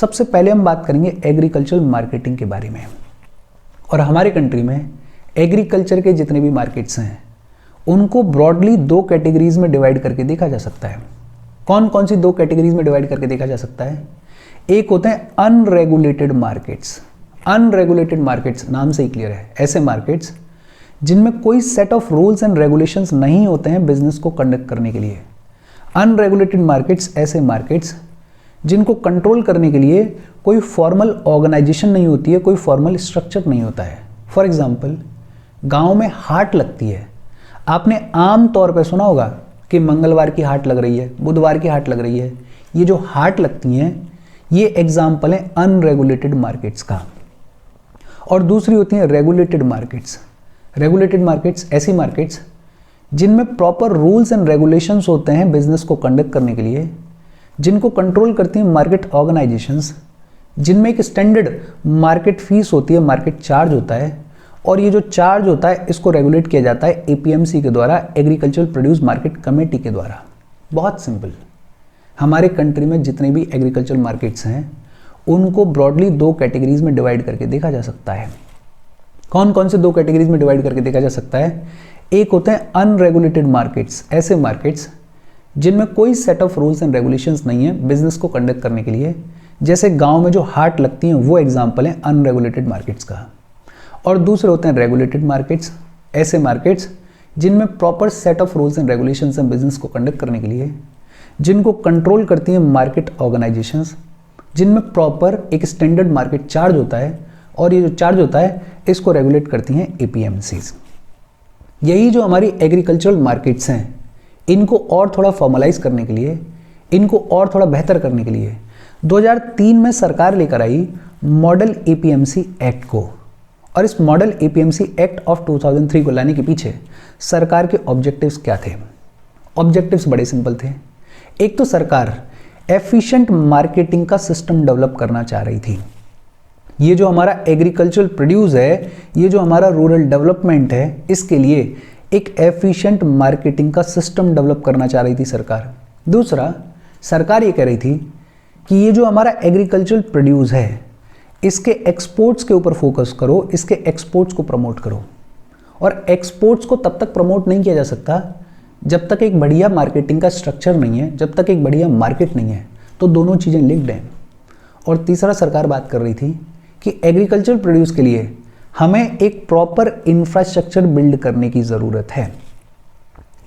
सबसे पहले हम बात करेंगे एग्रीकल्चरल मार्केटिंग के बारे में। और हमारे कंट्री में एग्रीकल्चर के जितने भी मार्केट्स हैं उनको ब्रॉडली दो कैटेगरीज में डिवाइड करके देखा जा सकता है। कौन कौन सी दो कैटेगरीज में डिवाइड करके देखा जा सकता है? एक होते हैं अनरेगुलेटेड मार्केट्स। अनरेगुलेटेड मार्केट्स नाम से ही क्लियर है, ऐसे मार्केट्स जिनमें कोई set of rules and regulations नहीं होते हैं बिजनेस को कंडक्ट करने के लिए। अनरेगुलेटेड मार्केट्स ऐसे मार्केट्स जिनको कंट्रोल करने के लिए कोई फॉर्मल ऑर्गेनाइजेशन नहीं होती है, कोई फॉर्मल स्ट्रक्चर नहीं होता है। फॉर एग्जाम्पल, गांव में हाट लगती है। आपने आम तौर पर सुना होगा कि मंगलवार की हाट लग रही है, बुधवार की हाट लग रही है। ये जो हाट लगती हैं ये एग्जाम्पल है अनरेगुलेटेड मार्केट्स का। और दूसरी होती है रेगुलेटेड मार्केट्स। रेगुलेटेड मार्केट्स ऐसी मार्केट्स जिनमें प्रॉपर रूल्स एंड रेगुलेशंस होते हैं बिजनेस को कंडक्ट करने के लिए, जिनको कंट्रोल करती हैं मार्केट ऑर्गेनाइजेशंस, जिनमें एक स्टैंडर्ड मार्केट फीस होती है, मार्केट चार्ज होता है। और ये जो चार्ज होता है इसको रेगुलेट किया जाता है एपीएमसी के द्वारा, एग्रीकल्चरल प्रोड्यूस मार्केट कमेटी के द्वारा। बहुत सिंपल, हमारे कंट्री में जितने भी एग्रीकल्चरल मार्केट्स हैं उनको ब्रॉडली दो कैटेगरीज में डिवाइड करके देखा जा सकता है। कौन कौन से दो कैटेगरीज में डिवाइड करके देखा जा सकता है? एक होते हैं अनरेगुलेटेड मार्केट्स, ऐसे मार्केट्स जिनमें कोई set of rules and regulations नहीं है बिजनेस को कंडक्ट करने के लिए। जैसे गांव में जो हाट लगती हैं वो एग्जांपल है अनरेगुलेटेड मार्केट्स का। और दूसरे होते हैं रेगुलेटेड मार्केट्स, ऐसे मार्केट्स जिनमें proper set of rules and regulations हैं बिजनेस को कंडक्ट करने के लिए, जिनको कंट्रोल करती हैं मार्केट ऑर्गेनाइजेशंस, जिनमें प्रॉपर एक स्टैंडर्ड मार्केट चार्ज होता है। और ये जो चार्ज होता है इसको रेगुलेट करती हैं एपीएमसीज। यही जो हमारी एग्रीकल्चरल मार्केट्स हैं इनको और थोड़ा फॉर्मलाइज करने के लिए, इनको और थोड़ा बेहतर करने के लिए 2003 में सरकार लेकर आई मॉडल एपीएमसी एक्ट को। और इस मॉडल एपीएमसी एक्ट ऑफ 2003 को लाने के पीछे सरकार के ऑब्जेक्टिव्स क्या थे? ऑब्जेक्टिव्स बड़े सिंपल थे। एक तो सरकार एफिशिएंट मार्केटिंग का सिस्टम डेवलप करना चाह रही थी। ये जो हमारा एग्रीकल्चरल प्रोड्यूस है, ये जो हमारा रूरल डेवलपमेंट है, इसके लिए एक एफिशिएंट मार्केटिंग का सिस्टम डेवलप करना चाह रही थी सरकार। दूसरा, सरकार ये कह रही थी कि ये जो हमारा एग्रीकल्चरल प्रोड्यूस है इसके एक्सपोर्ट्स के ऊपर फोकस करो, इसके एक्सपोर्ट्स को प्रमोट करो। और एक्सपोर्ट्स को तब तक प्रमोट नहीं किया जा सकता जब तक एक बढ़िया मार्केटिंग का स्ट्रक्चर नहीं है, जब तक एक बढ़िया मार्केट नहीं है। तो दोनों चीज़ें लिंक्ड हैं। और तीसरा, सरकार बात कर रही थी कि एग्रीकल्चरल प्रोड्यूस के लिए हमें एक प्रॉपर इंफ्रास्ट्रक्चर बिल्ड करने की ज़रूरत है।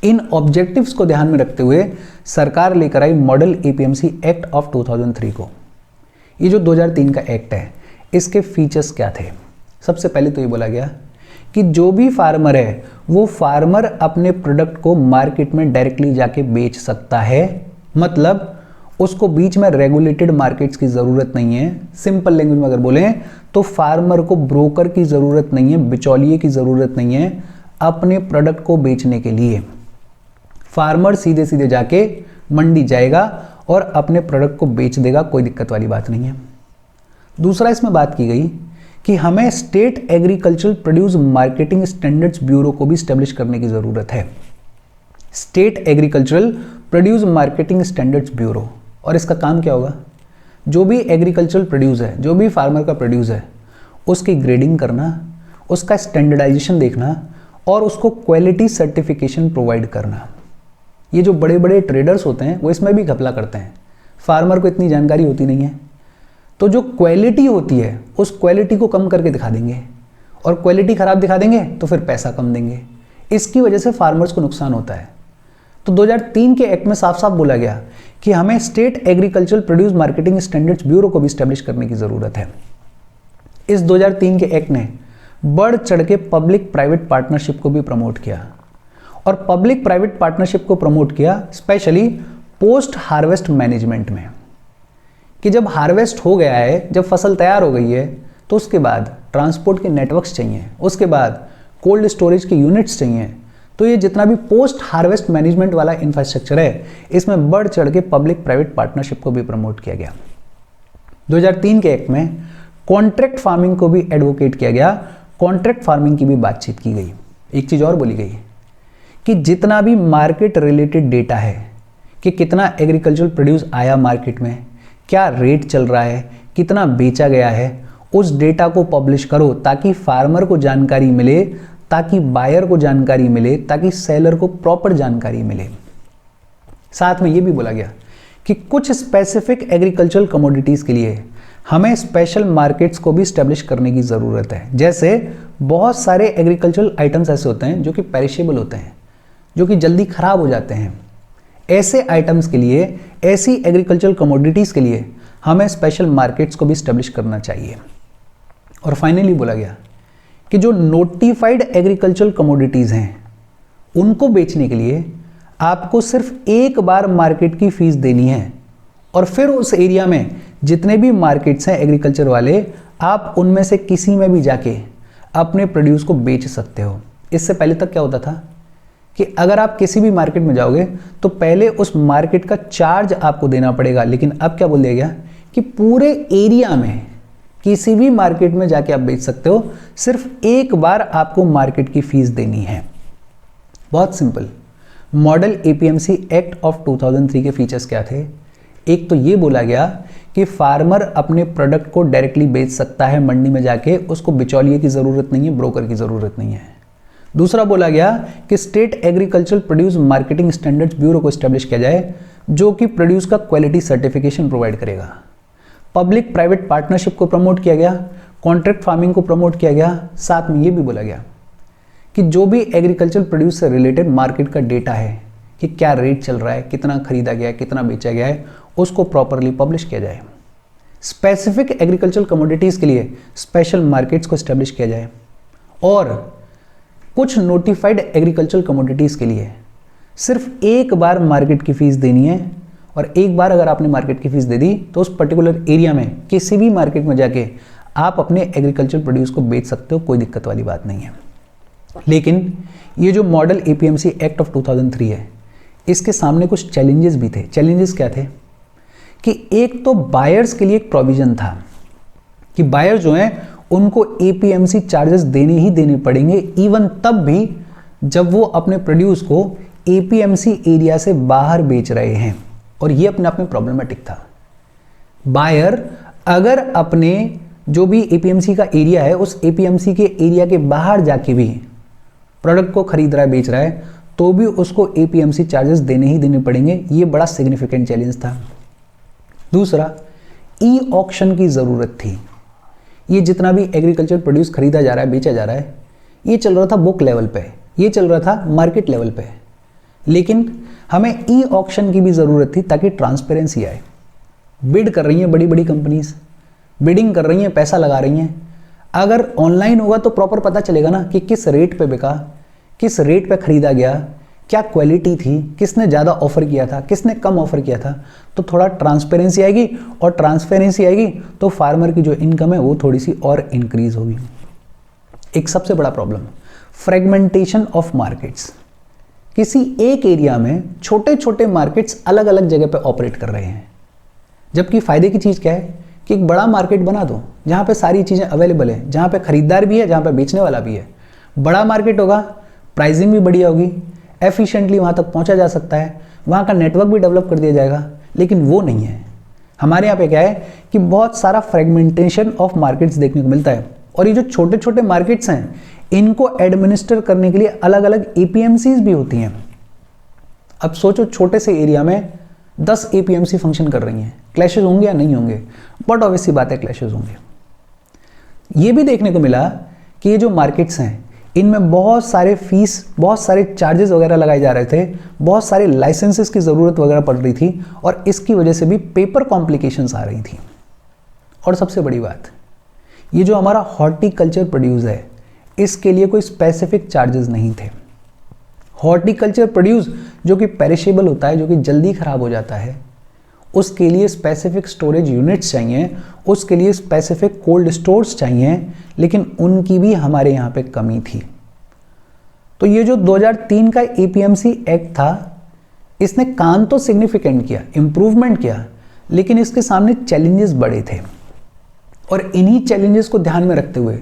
इन ऑब्जेक्टिव्स को ध्यान में रखते हुए सरकार लेकर I model APMC act of 2003 को। ये जो 2003 का एक्ट है इसके फीचर्स क्या थे? सबसे पहले तो ये बोला गया कि जो भी फार्मर है वो फार्मर अपने प्रोडक्ट को मार्केट में डायरेक्टली जाके बेच सकता है। मतलब उसको बीच में रेगुलेटेड मार्केट्स की ज़रूरत नहीं है। सिंपल लैंग्वेज में अगर बोलें तो फार्मर को ब्रोकर की ज़रूरत नहीं है, बिचौलिए की ज़रूरत नहीं है अपने प्रोडक्ट को बेचने के लिए। फार्मर सीधे सीधे जाके मंडी जाएगा और अपने प्रोडक्ट को बेच देगा, कोई दिक्कत वाली बात नहीं है। दूसरा, इसमें बात की गई कि हमें state agricultural produce marketing standards bureau को भी स्टैब्लिश करने की ज़रूरत है। State agricultural produce marketing standards bureau. और इसका काम क्या होगा? जो भी एग्रीकल्चरल प्रोड्यूस है, जो भी फार्मर का प्रोड्यूस है, उसकी ग्रेडिंग करना, उसका स्टैंडर्डाइजेशन देखना और उसको क्वालिटी सर्टिफिकेशन प्रोवाइड करना। ये जो बड़े बड़े ट्रेडर्स होते हैं वो इसमें भी घपला करते हैं। फार्मर को इतनी जानकारी होती नहीं है, तो जो क्वालिटी होती है उस क्वालिटी को कम करके दिखा देंगे और क्वालिटी ख़राब दिखा देंगे तो फिर पैसा कम देंगे। इसकी वजह से फार्मर्स को नुकसान होता है। तो 2003 के एक्ट में साफ साफ बोला गया कि हमें state agricultural produce marketing standards bureau को भी स्टैब्लिश करने की ज़रूरत है। इस 2003 के एक्ट ने बढ़ चढ़ के पब्लिक प्राइवेट पार्टनरशिप को भी प्रमोट किया। और पब्लिक प्राइवेट पार्टनरशिप को प्रमोट किया स्पेशली पोस्ट हार्वेस्ट मैनेजमेंट में, कि जब हार्वेस्ट हो गया है, जब फसल तैयार हो गई है, तो उसके बाद ट्रांसपोर्ट के नेटवर्क्स चाहिए, उसके बाद कोल्ड स्टोरेज के यूनिट्स चाहिए। तो ये जितना भी पोस्ट हार्वेस्ट मैनेजमेंट वाला इंफ्रास्ट्रक्चर है इसमें बढ़ चढ़ के पब्लिक प्राइवेट पार्टनरशिप को भी प्रमोट किया गया। 2003 के एक्ट में कॉन्ट्रैक्ट फार्मिंग को भी एडवोकेट किया गया, कॉन्ट्रैक्ट फार्मिंग की भी बातचीत की गई। एक चीज़ और बोली गई कि जितना भी मार्केट रिलेटेड डेटा है कि कितना एग्रीकल्चरल प्रोड्यूस आया मार्केट में, क्या रेट चल रहा है, कितना बेचा गया है, उस डेटा को पब्लिश करो ताकि फार्मर को जानकारी मिले, ताकि बायर को जानकारी मिले, ताकि सेलर को प्रॉपर जानकारी मिले। साथ में ये भी बोला गया कि कुछ स्पेसिफिक एग्रीकल्चरल कमोडिटीज़ के लिए हमें स्पेशल मार्केट्स को भी स्टैब्लिश करने की ज़रूरत है। जैसे बहुत सारे एग्रीकल्चरल आइटम्स ऐसे होते हैं जो कि पेरिशेबल होते हैं, जो कि जल्दी ख़राब हो जाते हैं। ऐसे आइटम्स के लिए, ऐसी एग्रीकल्चरल कमोडिटीज़ के लिए हमें स्पेशल मार्केट्स को भी स्टैब्लिश करना चाहिए। और फाइनली बोला गया कि जो नोटिफाइड एग्रीकल्चरल कमोडिटीज़ हैं उनको बेचने के लिए आपको सिर्फ एक बार मार्केट की फीस देनी है, और फिर उस एरिया में जितने भी मार्केट्स हैं एग्रीकल्चर वाले, आप उनमें से किसी में भी जाके अपने प्रोड्यूस को बेच सकते हो। इससे पहले तक क्या होता था कि अगर आप किसी भी मार्केट में जाओगे तो पहले उस मार्केट का चार्ज आपको देना पड़ेगा, लेकिन अब क्या बोल दिया गया कि पूरे एरिया में किसी भी मार्केट में जाके आप बेच सकते हो, सिर्फ एक बार आपको मार्केट की फीस देनी है। बहुत simple. Model APMC act of 2003 के फीचर्स क्या थे? एक तो ये बोला गया कि फार्मर अपने प्रोडक्ट को डायरेक्टली बेच सकता है मंडी में जाके, उसको बिचौलिए की ज़रूरत नहीं है, ब्रोकर की ज़रूरत नहीं है। दूसरा बोला गया कि state agricultural produce marketing standards bureau को एस्टेब्लिश किया जाए, जो कि प्रोड्यूस का क्वालिटी सर्टिफिकेशन प्रोवाइड करेगा। पब्लिक प्राइवेट पार्टनरशिप को प्रमोट किया गया, कॉन्ट्रैक्ट फार्मिंग को प्रमोट किया गया। साथ में ये भी बोला गया कि जो भी एग्रीकल्चर प्रोड्यूस से रिलेटेड मार्केट का डेटा है कि क्या रेट चल रहा है, कितना खरीदा गया है, कितना बेचा गया है, उसको प्रॉपरली पब्लिश किया जाए। स्पेसिफिक एग्रीकल्चरल कमोडिटीज़ के लिए स्पेशल मार्केट्स को एस्टेब्लिश किया जाए, और कुछ नोटिफाइड एग्रीकल्चरल कमोडिटीज़ के लिए सिर्फ एक बार मार्केट की फ़ीस देनी है, और एक बार अगर आपने मार्केट की फ़ीस दे दी तो उस पर्टिकुलर एरिया में किसी भी मार्केट में जाके आप अपने एग्रीकल्चर प्रोड्यूस को बेच सकते हो, कोई दिक्कत वाली बात नहीं है। लेकिन ये जो मॉडल एपीएमसी एक्ट ऑफ 2003 है, इसके सामने कुछ चैलेंजेस भी थे। चैलेंजेस क्या थे कि एक तो बायर्स के लिए एक प्रोविज़न था कि बायर जो हैं उनको एपीएमसी चार्जेस देने ही देने पड़ेंगे, इवन तब भी जब वो अपने प्रोड्यूस को एपीएमसी एरिया से बाहर बेच रहे हैं, और ये अपने आप में प्रॉब्लमेटिक था। बायर अगर अपने जो भी एपीएमसी का एरिया है उस एपीएमसी के एरिया के बाहर जाके भी प्रोडक्ट को खरीद रहा है, बेच रहा है, तो भी उसको एपीएमसी चार्जेस देने ही देने पड़ेंगे। ये बड़ा सिग्निफिकेंट चैलेंज था। दूसरा, ई ऑक्शन की ज़रूरत थी। ये जितना भी एग्रीकल्चर प्रोड्यूस खरीदा जा रहा है, बेचा जा रहा है, ये चल रहा था बुक लेवल पे, ये चल रहा था मार्केट लेवल पे, लेकिन हमें ई ऑक्शन की भी ज़रूरत थी ताकि ट्रांसपेरेंसी आए। बिड कर रही हैं बड़ी बड़ी कंपनीज, बिडिंग कर रही हैं, पैसा लगा रही हैं। अगर ऑनलाइन होगा तो प्रॉपर पता चलेगा ना कि किस रेट पे बिका, किस रेट पे खरीदा गया, क्या क्वालिटी थी, किसने ज़्यादा ऑफर किया था, किसने कम ऑफर किया था। तो थोड़ा ट्रांसपेरेंसी आएगी, और ट्रांसपेरेंसी आएगी तो फार्मर की जो इनकम है वो थोड़ी सी और इंक्रीज होगी। एक सबसे बड़ा प्रॉब्लम, फ्रेगमेंटेशन ऑफ मार्केट्स। किसी एक एरिया में छोटे छोटे मार्केट्स अलग अलग जगह पे ऑपरेट कर रहे हैं, जबकि फ़ायदे की चीज़ क्या है कि एक बड़ा मार्केट बना दो जहाँ पे सारी चीज़ें अवेलेबल है, जहाँ पे खरीदार भी है, जहाँ पे बेचने वाला भी है। बड़ा मार्केट होगा, प्राइसिंग भी बढ़िया होगी, एफिशिएंटली वहाँ तक पहुँचा जा सकता है, वहाँ का नेटवर्क भी डेवलप कर दिया जाएगा। लेकिन वो नहीं है। हमारे यहाँ पे क्या है कि बहुत सारा फ्रेगमेंटेशन ऑफ मार्केट्स देखने को मिलता है, और ये जो छोटे छोटे मार्केट्स हैं इनको एडमिनिस्टर करने के लिए अलग अलग एपीएमसीज भी होती हैं। अब सोचो छोटे से एरिया में 10 एपीएमसी फंक्शन कर रही हैं, क्लैशेस होंगे या नहीं होंगे? बट ऑब्वियस सी बात है, क्लैशेस होंगे। ये भी देखने को मिला कि ये जो मार्केट्स हैं इनमें बहुत सारे फीस, बहुत सारे चार्जेस वगैरह लगाए जा रहे थे, बहुत सारे लाइसेंसेस की ज़रूरत वगैरह पड़ रही थी, और इसकी वजह से भी पेपर कॉम्प्लिकेशंस आ रही थी। और सबसे बड़ी बात, ये जो हमारा हॉर्टिकल्चर प्रोड्यूस है इसके लिए कोई स्पेसिफिक चार्जेस नहीं थे। हॉर्टिकल्चर प्रोड्यूस जो कि पेरिशेबल होता है, जो कि जल्दी ख़राब हो जाता है, उसके लिए स्पेसिफिक स्टोरेज यूनिट्स चाहिए, उसके लिए स्पेसिफिक कोल्ड स्टोर्स चाहिए, लेकिन उनकी भी हमारे यहाँ पे कमी थी। तो ये जो 2003 का एपीएमसी एक्ट था, इसने काम तो सिग्निफिकेंट किया, इम्प्रूवमेंट किया, लेकिन इसके सामने चैलेंजेस बड़े थे। और इन्हीं चैलेंजेस को ध्यान में रखते हुए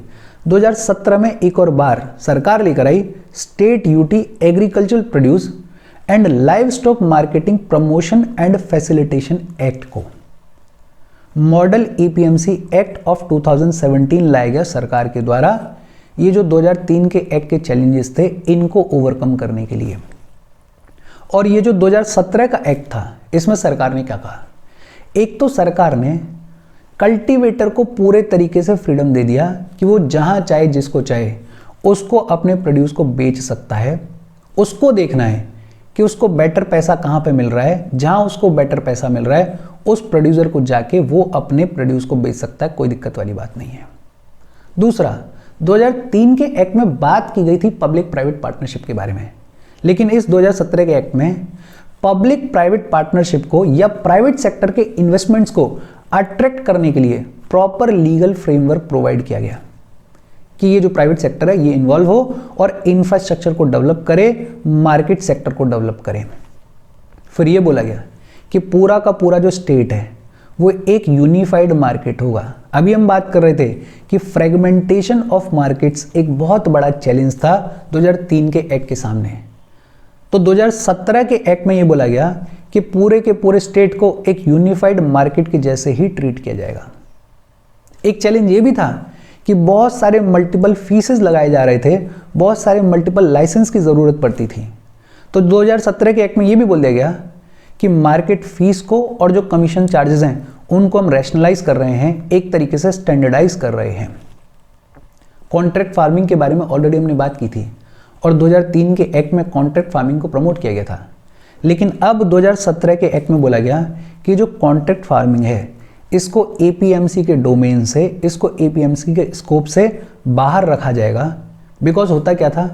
2017 में एक और बार सरकार लेकर आई state UT agricultural produce and livestock marketing promotion and facilitation act को। मॉडल एपीएमसी एक्ट ऑफ 2017 लाया गया सरकार के द्वारा, ये जो 2003 के एक्ट के चैलेंजेस थे इनको ओवरकम करने के लिए। और ये जो 2017 का एक्ट था, इसमें सरकार ने क्या कहा? एक तो सरकार ने कल्टीवेटर को पूरे तरीके से फ्रीडम दे दिया कि वो जहां चाहे जिसको चाहे उसको अपने प्रोड्यूस को बेच सकता है। उसको देखना है कि उसको बेटर पैसा कहाँ पे मिल रहा है, जहाँ उसको बेटर पैसा मिल रहा है उस प्रोड्यूसर को जाके वो अपने प्रोड्यूस को बेच सकता है, कोई दिक्कत वाली बात नहीं है। दूसरा, 2003 के एक्ट में बात की गई थी पब्लिक प्राइवेट पार्टनरशिप के बारे में, लेकिन इस 2017 के एक्ट में पब्लिक प्राइवेट पार्टनरशिप को या प्राइवेट सेक्टर के इन्वेस्टमेंट्स को अट्रैक्ट करने के लिए प्रॉपर लीगल फ्रेमवर्क प्रोवाइड किया गया कि ये जो प्राइवेट सेक्टर है ये इन्वॉल्व हो और इंफ्रास्ट्रक्चर को डेवलप करे, मार्केट सेक्टर को डेवलप करे। फिर ये बोला गया कि पूरा का पूरा जो स्टेट है वो एक यूनिफाइड मार्केट होगा। अभी हम बात कर रहे थे कि फ्रेगमेंटेशन ऑफ मार्केट्स एक बहुत बड़ा चैलेंज था 2003 के एक्ट के सामने। तो 2017 के एक्ट में ये बोला गया कि पूरे के पूरे स्टेट को एक यूनिफाइड मार्केट के जैसे ही ट्रीट किया जाएगा। एक चैलेंज ये भी था कि बहुत सारे मल्टीपल फीसेस लगाए जा रहे थे, बहुत सारे मल्टीपल लाइसेंस की ज़रूरत पड़ती थी। तो 2017 के एक्ट में ये भी बोल दिया गया कि मार्केट फीस को और जो कमीशन चार्जेस हैं उनको हम रैशनलाइज कर रहे हैं, एक तरीके से स्टैंडर्डाइज कर रहे हैं। कॉन्ट्रैक्ट फार्मिंग के बारे में ऑलरेडी हमने बात की थी और 2003 के एक्ट में कॉन्ट्रैक्ट फार्मिंग को प्रमोट किया गया था। लेकिन अब 2017 के एक्ट में बोला गया कि जो कॉन्ट्रैक्ट फार्मिंग है इसको एपीएमसी के डोमेन से, इसको एपीएमसी के स्कोप से बाहर रखा जाएगा। बिकॉज होता क्या था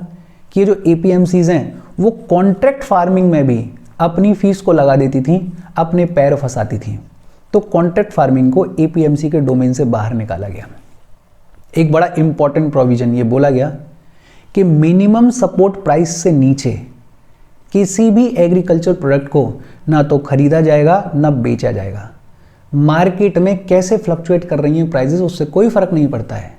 कि ये जो एपीएमसीज हैं वो कॉन्ट्रैक्ट फार्मिंग में भी अपनी फीस को लगा देती थी, अपने पैर फंसाती थी। तो कॉन्ट्रैक्ट फार्मिंग को एपीएमसी के डोमेन से बाहर निकाला गया। एक बड़ा इंपॉर्टेंट प्रोविजन ये बोला गया कि मिनिमम सपोर्ट प्राइस से नीचे किसी भी एग्रीकल्चर प्रोडक्ट को ना तो खरीदा जाएगा ना बेचा जाएगा। मार्केट में कैसे फ्लक्चुएट कर रही हैं प्राइसेस उससे कोई फर्क नहीं पड़ता है।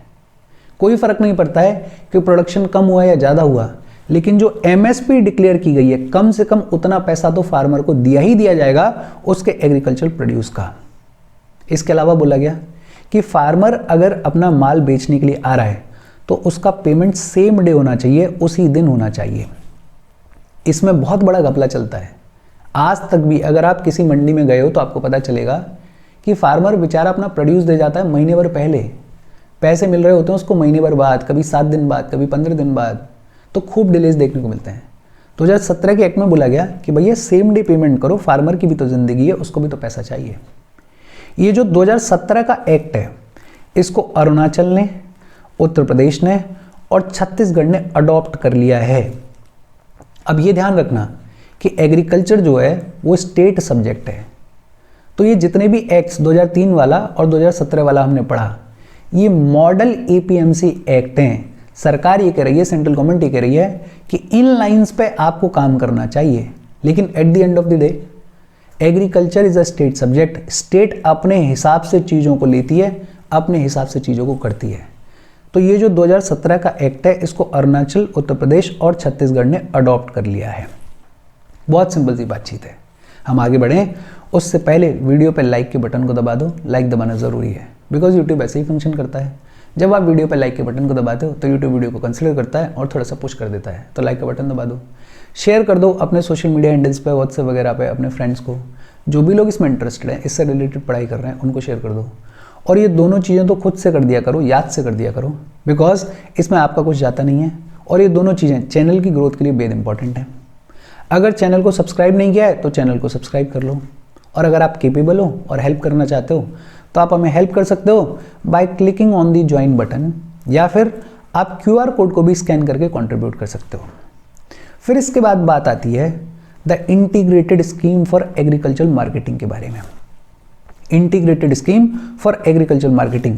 कोई फर्क नहीं पड़ता है कि प्रोडक्शन कम हुआ या ज़्यादा हुआ, लेकिन जो एमएसपी डिक्लेयर की गई है कम से कम उतना पैसा तो फार्मर को दिया ही दिया जाएगा उसके एग्रीकल्चर प्रोड्यूस का। इसके अलावा बोला गया कि फार्मर अगर अपना माल बेचने के लिए आ रहा है तो उसका पेमेंट सेम डे होना चाहिए, उसी दिन होना चाहिए। इसमें बहुत बड़ा घपला चलता है। आज तक भी अगर आप किसी मंडी में गए हो तो आपको पता चलेगा कि फार्मर बेचारा अपना प्रोड्यूस दे जाता है महीने भर पहले, पैसे मिल रहे होते हैं उसको महीने भर बाद, कभी 7 दिन बाद, कभी 15 दिन बाद। तो खूब डिलेज देखने को मिलते हैं। 2017 के एक्ट में बोला गया कि भैया सेम डे पेमेंट करो, फार्मर की भी तो ज़िंदगी है, उसको भी तो पैसा चाहिए। ये जो 2017 का एक्ट है इसको अरुणाचल ने, उत्तर प्रदेश ने और छत्तीसगढ़ ने अडॉप्ट कर लिया है। अब ये ध्यान रखना कि एग्रीकल्चर जो है वो स्टेट सब्जेक्ट है। तो ये जितने भी एक्ट्स 2003 वाला और 2017 वाला हमने पढ़ा, ये मॉडल एपीएमसी एक्ट हैं। सरकार ये कह रही है, सेंट्रल गवर्नमेंट ये कह रही है कि इन लाइंस पे आपको काम करना चाहिए। लेकिन at the end of the day agriculture is a state subject. State अपने हिसाब से चीज़ों को लेती है, अपने हिसाब से चीज़ों को करती है। तो ये जो 2017 का एक्ट है इसको अरुणाचल, उत्तर प्रदेश और छत्तीसगढ़ ने अडॉप्ट कर लिया है। बहुत सिंपल सी बातचीत है। हम आगे बढ़ें उससे पहले वीडियो पे लाइक के बटन को दबा दो। लाइक दबाना ज़रूरी है बिकॉज यूट्यूब ऐसे ही फंक्शन करता है। जब आप वीडियो पे लाइक के बटन को दबाते हो तो यूट्यूब वीडियो को कंसिडर करता है और थोड़ा सा पुश कर देता है। तो लाइक का बटन दबा दो, शेयर कर दो अपने सोशल मीडिया हैंडल्स पे, व्हाट्सएप वगैरह पे अपने फ्रेंड्स को। जो भी लोग इसमें इंटरेस्टेड हैं, इससे रिलेटेड पढ़ाई कर रहे हैं, उनको शेयर कर दो। और ये दोनों चीज़ें तो खुद से कर दिया करो, याद से कर दिया करो, बिकॉज इसमें आपका कुछ जाता नहीं है। और ये दोनों चीज़ें चैनल की ग्रोथ के लिए बेहद इंपॉर्टेंट है। अगर चैनल को सब्सक्राइब नहीं किया है तो चैनल को सब्सक्राइब कर लो। और अगर आप केपेबल हो और हेल्प करना चाहते हो तो आप हमें हेल्प कर सकते हो by clicking on the join button, या फिर आप QR कोड को भी स्कैन करके कंट्रीब्यूट कर सकते हो। फिर इसके बाद बात आती है the integrated scheme for agriculture marketing के बारे में। Integrated scheme for agriculture marketing,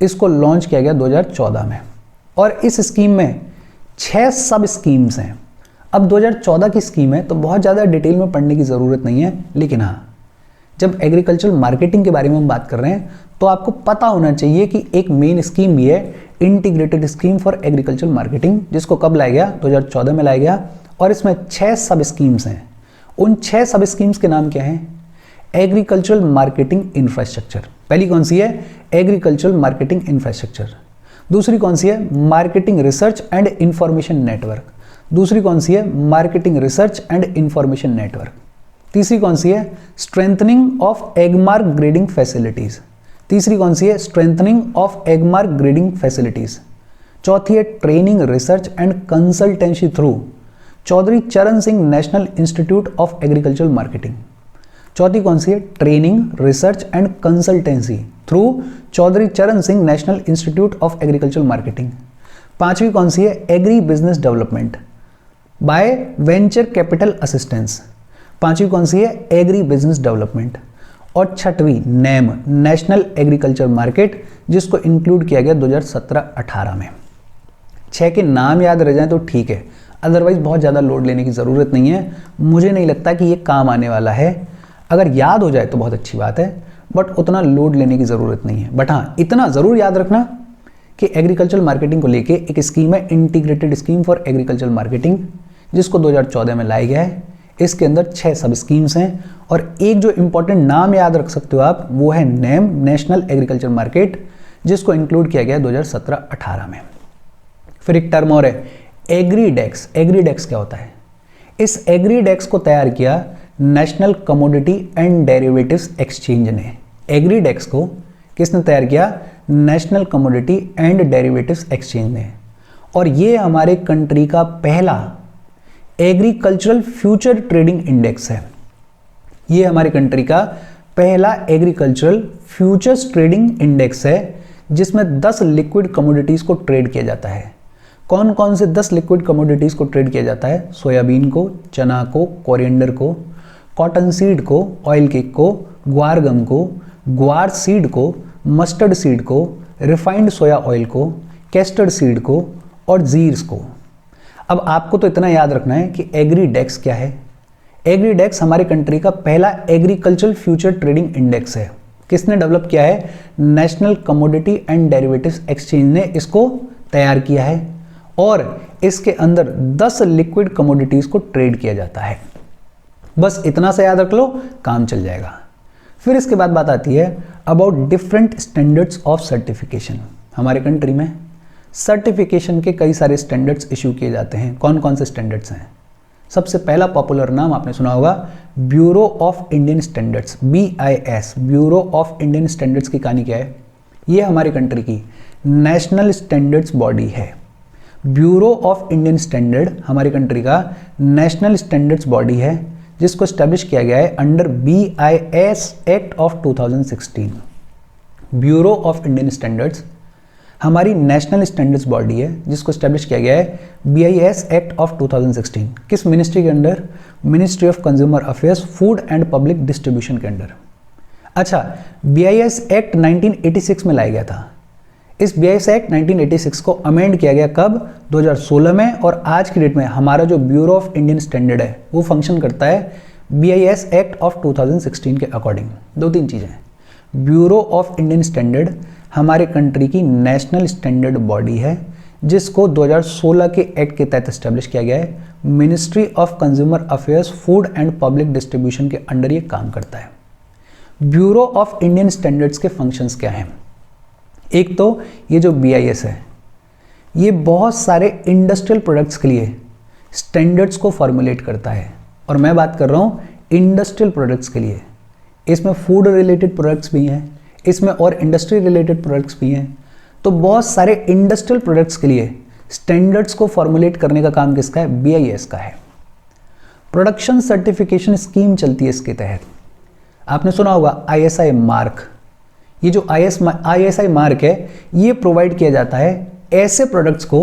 इसको लॉन्च किया गया 2014 में और इस स्कीम में 6 सब स्कीम्स हैं। अब 2014 की स्कीम है तो बहुत ज़्यादा डिटेल में पढ़ने की ज़रूरत नहीं है, लेकिन हाँ, जब एग्रीकल्चर मार्केटिंग के बारे में हम बात कर रहे हैं तो आपको पता होना चाहिए कि एक मेन स्कीम भी है, integrated scheme for agriculture marketing, जिसको कब लाया गया, 2014 में लाया गया। और इसमें 6 सब स्कीम्स हैं। उन 6 सब स्कीम्स के नाम क्या हैं? Agricultural marketing infrastructure. पहली कौन सी है? Agricultural marketing infrastructure. दूसरी कौन सी है? Marketing research and information network. दूसरी कौन सी है? Marketing research and information network. तीसरी कौन सी है? Strengthening of Agmark grading facilities. तीसरी कौन सी है? Strengthening of Agmark grading facilities. चौथी है training research and consultancy through Chaudhary Charan Singh national institute of agricultural marketing. चौथी कौन सी है? Training research and consultancy through Chaudhary Charan Singh national institute of agricultural marketing. पांचवी कौन सी है? Agri business development by venture capital assistance. पांचवी कौन सी है? Agri business development. और छठवीं नेम, नेशनल एग्रीकल्चर मार्केट, जिसको इंक्लूड किया गया 2017-18 में। 6 के नाम याद रह जाएं तो ठीक है, अदरवाइज बहुत ज़्यादा लोड लेने की ज़रूरत नहीं है। मुझे नहीं लगता कि ये काम आने वाला है। अगर याद हो जाए तो बहुत अच्छी बात है, बट उतना लोड लेने की ज़रूरत नहीं है। बट हाँ, इतना ज़रूर याद रखना कि एग्रीकल्चर मार्केटिंग को लेके एक स्कीम है, integrated scheme for agriculture marketing, जिसको 2014 में लाया गया है। इसके अंदर 6 सब स्कीम्स हैं और एक जो इंपॉर्टेंट नाम याद रख सकते हो आप, वो है नेम, नेशनल एग्रीकल्चर मार्केट, जिसको इंक्लूड किया गया 2017-18 में। फिर एक टर्म और है एग्रीडेक्स। एग्रीडेक्स क्या होता है? इस एग्रीडेक्स को तैयार किया national commodity and derivatives exchange ने। एग्रीडेक्स को किसने तैयार किया? National commodity and derivatives exchange ने। और ये हमारे कंट्री का पहला एग्रीकल्चरल फ्यूचर ट्रेडिंग इंडेक्स है। ये हमारे कंट्री का पहला एग्रीकल्चरल फ्यूचर्स ट्रेडिंग इंडेक्स है, जिसमें 10 लिक्विड कमोडिटीज को ट्रेड किया जाता है। कौन कौन से 10 लिक्विड कमोडिटीज को ट्रेड किया जाता है? सोयाबीन को, चना को, कोरिएंडर को, कॉटन सीड को, ऑयल केक को, ग्वार गम को, ग्वार सीड को, मस्टर्ड सीड को, रिफाइंड सोया ऑयल को, कैस्टर्ड सीड को और जीर्स को। अब आपको तो इतना याद रखना है कि एग्रीडेक्स क्या है। एग्रीडेक्स हमारे कंट्री का पहला एग्रीकल्चरल फ्यूचर ट्रेडिंग इंडेक्स है। किसने डेवलप किया है? National commodity and derivatives exchange ने इसको तैयार किया है और इसके अंदर 10 लिक्विड कमोडिटीज को ट्रेड किया जाता है। बस इतना सा याद रख लो, काम चल जाएगा। फिर इसके बाद बात आती है about different standards of certification. हमारे कंट्री में सर्टिफिकेशन के कई सारे स्टैंडर्ड्स इशू किए जाते हैं। कौन कौन से स्टैंडर्ड्स हैं? सबसे पहला पॉपुलर नाम आपने सुना होगा bureau of Indian standards, BIS, bureau of Indian standards की कहानी क्या है? ये हमारी कंट्री की नेशनल स्टैंडर्ड्स बॉडी है। ब्यूरो ऑफ इंडियन स्टैंडर्ड हमारी कंट्री का नेशनल स्टैंडर्ड्स बॉडी है, जिसको स्टैब्लिश किया गया है under BIS act of 2016। Bureau of Indian standards हमारी नेशनल स्टैंडर्ड्स बॉडी है, जिसको स्टैब्लिश किया गया है BIS एक्ट ऑफ 2016। किस मिनिस्ट्री के under? Ministry of consumer affairs, food and public distribution के अंडर। अच्छा, BIS एक्ट 1986 में लाया गया था। इस BIS एक्ट 1986 को अमेंड किया गया कब? 2016 में। और आज की डेट में हमारा जो ब्यूरो ऑफ इंडियन स्टैंडर्ड है वो फंक्शन करता है BIS एक्ट ऑफ 2016 के अकॉर्डिंग। 2-3 चीज़ें। ब्यूरो ऑफ इंडियन स्टैंडर्ड हमारे कंट्री की नेशनल स्टैंडर्ड बॉडी है, जिसको 2016 के एक्ट के तहत एस्टेब्लिश किया गया है। Ministry of consumer affairs, food and public distribution के अंडर ये काम करता है। ब्यूरो ऑफ इंडियन स्टैंडर्ड्स के फंक्शंस क्या हैं? एक तो ये जो BIS है, ये बहुत सारे इंडस्ट्रियल प्रोडक्ट्स के लिए स्टैंडर्ड्स को फॉर्मुलेट करता है, और मैं बात कर रहा हूँ इंडस्ट्रियल प्रोडक्ट्स के लिए। इसमें फूड रिलेटेड प्रोडक्ट्स भी हैं, इसमें और इंडस्ट्री रिलेटेड प्रोडक्ट्स भी हैं। तो बहुत सारे इंडस्ट्रियल प्रोडक्ट्स के लिए स्टैंडर्ड्स को फॉर्मुलेट करने का काम किसका है? BIS का है। प्रोडक्शन सर्टिफिकेशन स्कीम चलती है इसके तहत। आपने सुना होगा ISI मार्क। ये जो ISI मार्क है, ये प्रोवाइड किया जाता है ऐसे प्रोडक्ट्स को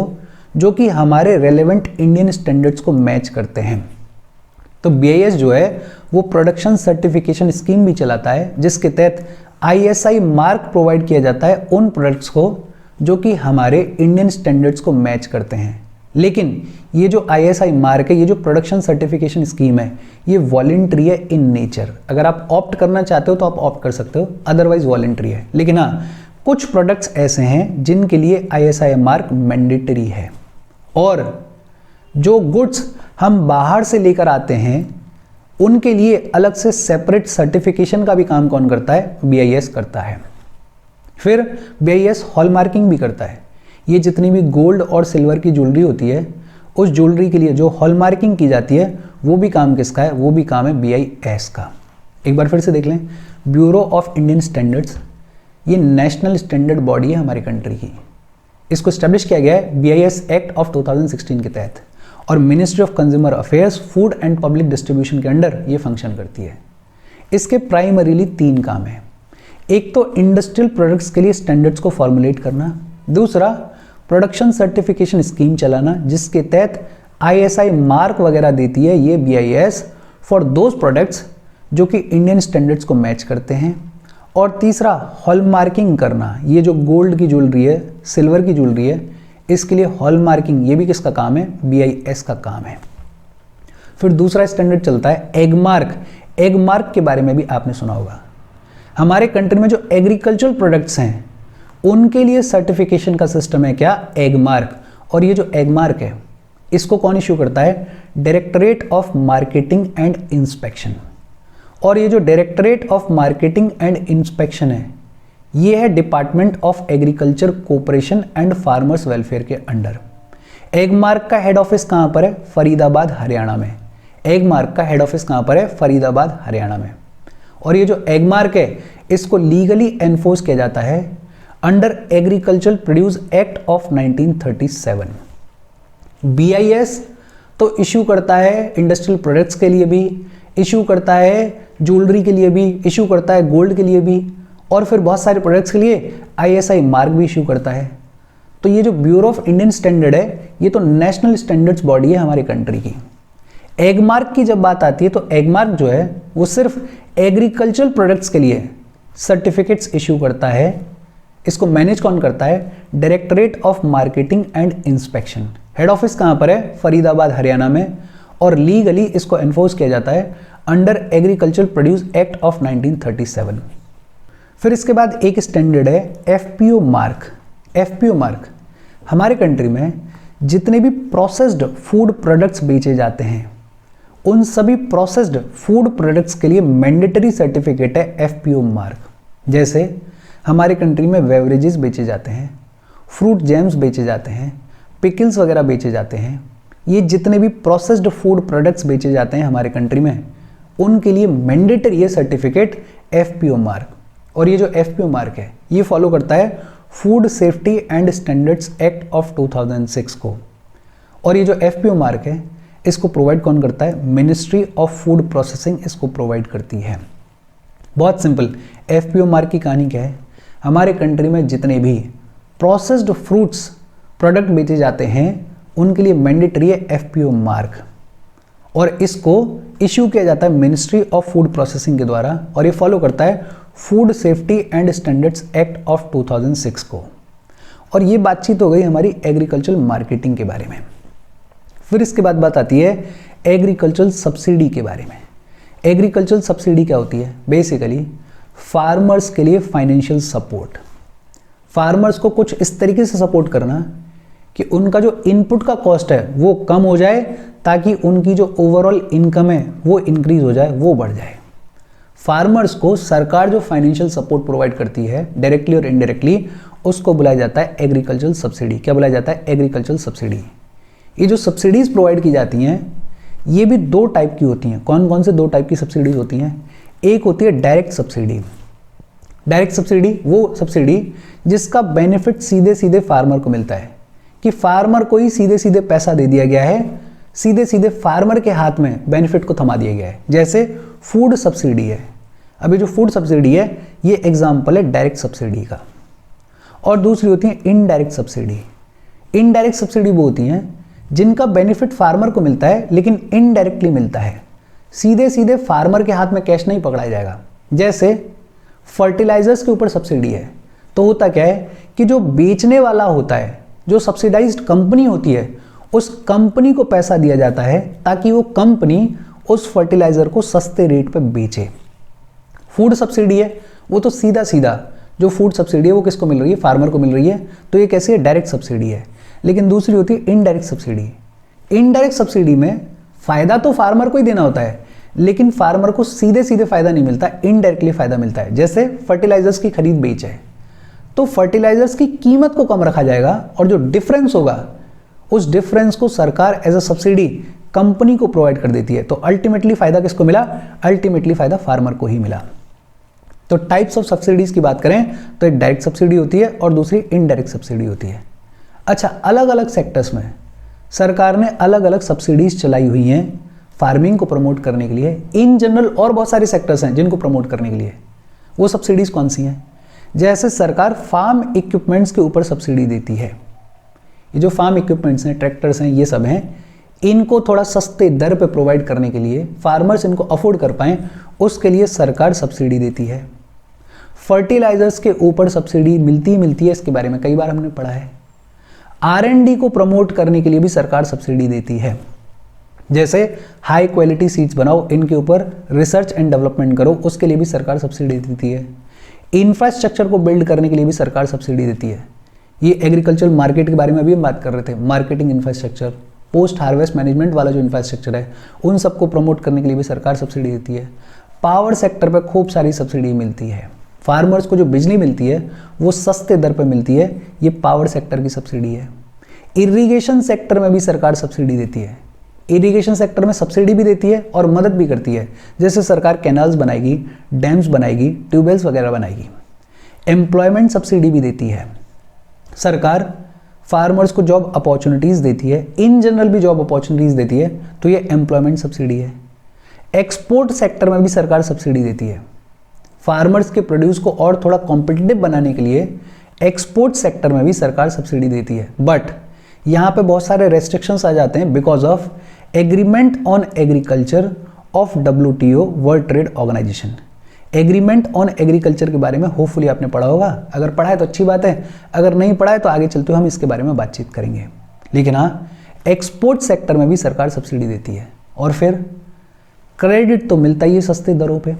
जो कि हमारे रेलेवेंट इंडियन स्टैंडर्ड्स को मैच करते हैं। तो BIS जो है वो प्रोडक्शन सर्टिफिकेशन स्कीम भी चलाता है, जिसके तहत ISI मार्क प्रोवाइड किया जाता है उन प्रोडक्ट्स को जो कि हमारे इंडियन स्टैंडर्ड्स को मैच करते हैं। लेकिन ये जो ISI मार्क है, ये जो प्रोडक्शन सर्टिफिकेशन स्कीम है, ये वॉलेंट्री है इन नेचर। अगर आप ऑप्ट करना चाहते हो तो आप ऑप्ट कर सकते हो, अदरवाइज वॉलेंट्री है। लेकिन हाँ, कुछ प्रोडक्ट्स ऐसे हैं जिनके लिए ISI मार्क मैंडेटरी है। और जो गुड्स हम बाहर से लेकर आते हैं उनके लिए अलग से सेपरेट सर्टिफिकेशन का भी काम कौन करता है? BIS करता है। फिर BIS हॉलमार्किंग भी करता है। ये जितनी भी गोल्ड और सिल्वर की ज्वेलरी होती है, उस ज्वेलरी के लिए जो हॉलमार्किंग की जाती है, वो भी काम किसका है? वो भी काम है BIS का। एक बार फिर से देख लें, ब्यूरो ऑफ इंडियन स्टैंडर्ड्स, ये नेशनल स्टैंडर्ड बॉडी है हमारी कंट्री की। इसको स्टैब्लिश किया गया है BIS एक्ट ऑफ 2016 के तहत, और ministry of consumer affairs, food and public distribution के अंडर ये फंक्शन करती है। इसके प्राइमरीली 3 काम है। एक तो इंडस्ट्रियल प्रोडक्ट्स के लिए स्टैंडर्ड्स को फॉर्मुलेट करना, दूसरा प्रोडक्शन सर्टिफिकेशन स्कीम चलाना जिसके तहत ISI मार्क वगैरह देती है ये BIS फॉर दोज प्रोडक्ट्स जो कि इंडियन स्टैंडर्ड्स को मैच करते हैं, और तीसरा हॉलमार्किंग करना। ये जो गोल्ड की ज्वेलरी है, सिल्वर की ज्वेलरी है, इसके लिए हॉलमार्किंग, ये भी किसका काम है? BIS का काम है। फिर दूसरा स्टैंडर्ड चलता है एगमार्क। एगमार्क के बारे में भी आपने सुना होगा। हमारे कंट्री में जो एग्रीकल्चरल प्रोडक्ट्स हैं उनके लिए सर्टिफिकेशन का सिस्टम है क्या? एगमार्क। और ये जो एगमार्क है इसको कौन इश्यू करता है? Directorate of marketing and inspection. और ये जो directorate of marketing and inspection है, ये है department of agriculture cooperation and farmers welfare के अंडर। एगमार्क का हेड ऑफिस कहाँ पर है? फरीदाबाद, हरियाणा में। एगमार्क का हेड ऑफिस कहाँ पर है? फरीदाबाद, हरियाणा में। और ये जो एगमार्क है इसको लीगली एनफोर्स किया जाता है under agriculture produce act of 1937। BIS तो इश्यू करता है इंडस्ट्रियल प्रोडक्ट्स के लिए भी, इश्यू करता है ज्वेलरी के लिए भी, इश्यू करता है गोल्ड के लिए भी, और फिर बहुत सारे प्रोडक्ट्स के लिए ISI मार्क भी इश्यू करता है। तो ये जो ब्यूरो ऑफ इंडियन स्टैंडर्ड है ये तो नेशनल स्टैंडर्ड्स बॉडी है हमारी कंट्री की। एगमार्क की जब बात आती है तो एगमार्क जो है वो सिर्फ एग्रीकल्चरल प्रोडक्ट्स के लिए सर्टिफिकेट्स इश्यू करता है। इसको मैनेज कौन करता है? Directorate of marketing and inspection. Head office कहाँ पर है? फरीदाबाद, हरियाणा में। और लीगली इसको एनफोर्स किया जाता है under agriculture produce act of 1937। फिर इसके बाद एक स्टैंडर्ड है FPO मार्क। FPO मार्क हमारे कंट्री में जितने भी प्रोसेस्ड फूड प्रोडक्ट्स बेचे जाते हैं उन सभी प्रोसेस्ड फूड प्रोडक्ट्स के लिए मैंडेटरी सर्टिफिकेट है FPO मार्क। जैसे हमारे कंट्री में बेवरेजेस बेचे जाते हैं, फ्रूट जैम्स बेचे जाते हैं, पिकल्स वगैरह बेचे जाते हैं। ये जितने भी प्रोसेस्ड फूड प्रोडक्ट्स बेचे जाते हैं हमारे कंट्री में उनके लिए मैंडेटरी है सर्टिफिकेट FPO मार्क। और ये जो FPO मार्क है ये फॉलो करता है food safety and standards act of 2006 को। और ये जो FPO मार्क है इसको प्रोवाइड कौन करता है? मिनिस्ट्री ऑफ फूड प्रोसेसिंग इसको प्रोवाइड करती है। बहुत सिंपल, FPO मार्क की कहानी क्या है? हमारे कंट्री में जितने भी प्रोसेस्ड फ्रूट्स प्रोडक्ट बेचे जाते हैं उनके लिए मैंडेटरी है FPO मार्क, और इसको इश्यू किया जाता है मिनिस्ट्री ऑफ फूड प्रोसेसिंग के द्वारा, और ये फॉलो करता है food safety and standards act of 2006 को। और ये बातचीत हो गई हमारी एग्रीकल्चरल मार्केटिंग के बारे में। फिर इसके बाद बात आती है एग्रीकल्चरल सब्सिडी के बारे में। एग्रीकल्चरल सब्सिडी क्या होती है? बेसिकली फार्मर्स के लिए फाइनेंशियल सपोर्ट। फार्मर्स को कुछ इस तरीके से सपोर्ट करना कि उनका जो इनपुट का कॉस्ट है वो कम हो जाए ताकि उनकी जो ओवरऑल इनकम है वो इंक्रीज हो जाए, वो बढ़ जाए। फार्मर्स को सरकार जो फाइनेंशियल सपोर्ट प्रोवाइड करती है डायरेक्टली और इनडायरेक्टली, उसको बुलाया जाता है एग्रीकल्चरल सब्सिडी। क्या बुलाया जाता है? Agricultural subsidy. ये जो सब्सिडीज प्रोवाइड की जाती हैं ये भी 2 टाइप की होती हैं। कौन कौन से 2 टाइप की सब्सिडीज होती हैं? एक होती है डायरेक्ट सब्सिडी। डायरेक्ट सब्सिडी वो सब्सिडी जिसका बेनिफिट सीधे सीधे फार्मर को मिलता है, कि फार्मर को ही सीधे सीधे पैसा दे दिया गया है, सीधे सीधे फार्मर के हाथ में बेनिफिट को थमा दिया गया है। जैसे फूड सब्सिडी है। अभी जो फूड सब्सिडी है ये एग्जाम्पल है डायरेक्ट सब्सिडी का। और दूसरी होती है इनडायरेक्ट सब्सिडी। इनडायरेक्ट सब्सिडी वो होती हैं जिनका बेनिफिट फार्मर को मिलता है लेकिन इनडायरेक्टली मिलता है, सीधे सीधे फार्मर के हाथ में कैश नहीं पकड़ाया जाएगा। जैसे फर्टिलाइजर्स के ऊपर सब्सिडी है, तो होता क्या है कि जो बेचने वाला होता है, जो सब्सिडाइज्ड कंपनी होती है, उस कंपनी को पैसा दिया जाता है ताकि वो कंपनी उस फर्टिलाइजर को सस्ते रेट पे बेचे। फूड सब्सिडी है वो तो सीधा सीधा जो फूड सब्सिडी है वो किसको मिल रही है? फार्मर को मिल रही है, तो ये कैसी है? डायरेक्ट सब्सिडी है। लेकिन दूसरी होती है इनडायरेक्ट सब्सिडी। इनडायरेक्ट सब्सिडी में फायदा तो फार्मर को ही देना होता है लेकिन फार्मर को सीधे सीधे फायदा नहीं मिलता, इनडायरेक्टली फायदा मिलता है। जैसे फर्टिलाइजर्स की खरीद बेच है, तो फर्टिलाइजर्स की कीमत को कम रखा जाएगा और जो डिफरेंस होगा उस डिफरेंस को सरकार एज अ सब्सिडी कंपनी को प्रोवाइड कर देती है। तो अल्टीमेटली फायदा किसको मिला? अल्टीमेटली फायदा फार्मर को ही मिला। तो टाइप्स ऑफ सब्सिडीज की बात करें तो एक डायरेक्ट सब्सिडी होती है और दूसरी इनडायरेक्ट सब्सिडी होती है। अच्छा, अलग अलग सेक्टर्स में सरकार ने अलग अलग सब्सिडीज चलाई हुई हैं फार्मिंग को प्रमोट करने के लिए। इन जनरल और बहुत सारे सेक्टर्स हैं जिनको प्रमोट करने के लिए। वो सब्सिडीज कौन सी हैं? जैसे सरकार फार्म इक्विपमेंट्स के ऊपर सब्सिडी देती है। ये जो फार्म इक्विपमेंट्स हैं, ट्रैक्टर्स हैं, ये सब हैं, इनको थोड़ा सस्ते दर पे प्रोवाइड करने के लिए, फार्मर्स इनको अफोर्ड कर पाएँ, उसके लिए सरकार सब्सिडी देती है। फर्टिलाइजर्स के ऊपर सब्सिडी मिलती है, इसके बारे में कई बार हमने पढ़ा है। R&D को प्रमोट करने के लिए भी सरकार सब्सिडी देती है। जैसे हाई क्वालिटी सीड्स बनाओ, इनके ऊपर रिसर्च एंड डेवलपमेंट करो, उसके लिए भी सरकार सब्सिडी देती है। इंफ्रास्ट्रक्चर को बिल्ड करने के लिए भी सरकार सब्सिडी देती है। ये एग्रीकल्चर मार्केट के बारे में अभी हम बात कर रहे थे। Marketing infrastructure, post harvest management वाला जो इंफ्रास्ट्रक्चर है, उन सबको प्रमोट करने के लिए भी सरकार सब्सिडी देती है। पावर सेक्टर पर खूब सारी सब्सिडी मिलती है। फार्मर्स को जो बिजली मिलती है वो सस्ते दर पर मिलती है, ये पावर सेक्टर की सब्सिडी है। इरिगेशन सेक्टर में भी सरकार सब्सिडी देती है। इरिगेशन सेक्टर में सब्सिडी भी देती है और मदद भी करती है। जैसे सरकार कैनाल्स बनाएगी, डैम्स बनाएगी, ट्यूबवेल्स वगैरह बनाएगी। एम्प्लॉयमेंट सब्सिडी भी देती है। सरकार फार्मर्स को जॉब अपॉर्चुनिटीज़ देती है, इन जनरल भी जॉब अपॉर्चुनिटीज़ देती है, तो ये एम्प्लॉयमेंट सब्सिडी है। एक्सपोर्ट सेक्टर में भी सरकार सब्सिडी देती है। फार्मर्स के प्रोड्यूस को और थोड़ा कॉम्पिटिटिव बनाने के लिए एक्सपोर्ट सेक्टर में भी सरकार सब्सिडी देती है। बट यहाँ पे बहुत सारे रेस्ट्रिक्शंस आ जाते हैं because of agreement on agriculture of WTO, world trade organization. Agreement on agriculture के बारे में होपफुली आपने पढ़ा होगा। अगर पढ़ा है तो अच्छी बात है, अगर नहीं पढ़ा है तो आगे चलते हुए हम इसके बारे में बातचीत करेंगे। लेकिन हाँ, एक्सपोर्ट सेक्टर में भी सरकार सब्सिडी देती है। और फिर क्रेडिट तो मिलता ही है सस्ते दरों पे।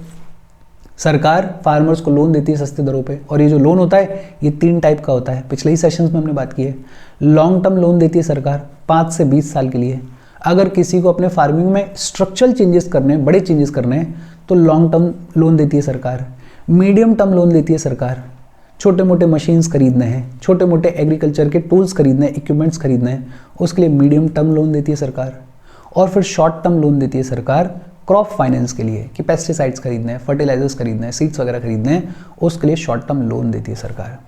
सरकार फार्मर्स को लोन देती है सस्ते दरों पे, और ये जो लोन होता है ये 3 टाइप का होता है। पिछले ही सेशंस में हमने बात की है। लॉन्ग टर्म लोन देती है सरकार 5 से 20 साल के लिए। अगर किसी को अपने फार्मिंग में स्ट्रक्चरल चेंजेस करने हैं, बड़े चेंजेस करने हैं, तो लॉन्ग टर्म लोन देती है सरकार। मीडियम टर्म लोन देती है सरकार। छोटे मोटे मशीन्स खरीदने हैं, छोटे मोटे एग्रीकल्चर के टूल्स खरीदने हैं, इक्विपमेंट्स खरीदने हैं, उसके लिए मीडियम टर्म लोन देती है सरकार। और फिर शॉर्ट टर्म लोन देती है सरकार क्रॉप फाइनेंस के लिए, कि पेस्टिसाइड्स खरीदने हैं, फर्टिलाइजर्स खरीदने हैं, सीड्स वगैरह खरीदने हैं, उसके लिए शॉर्ट टर्म लोन देती है सरकार।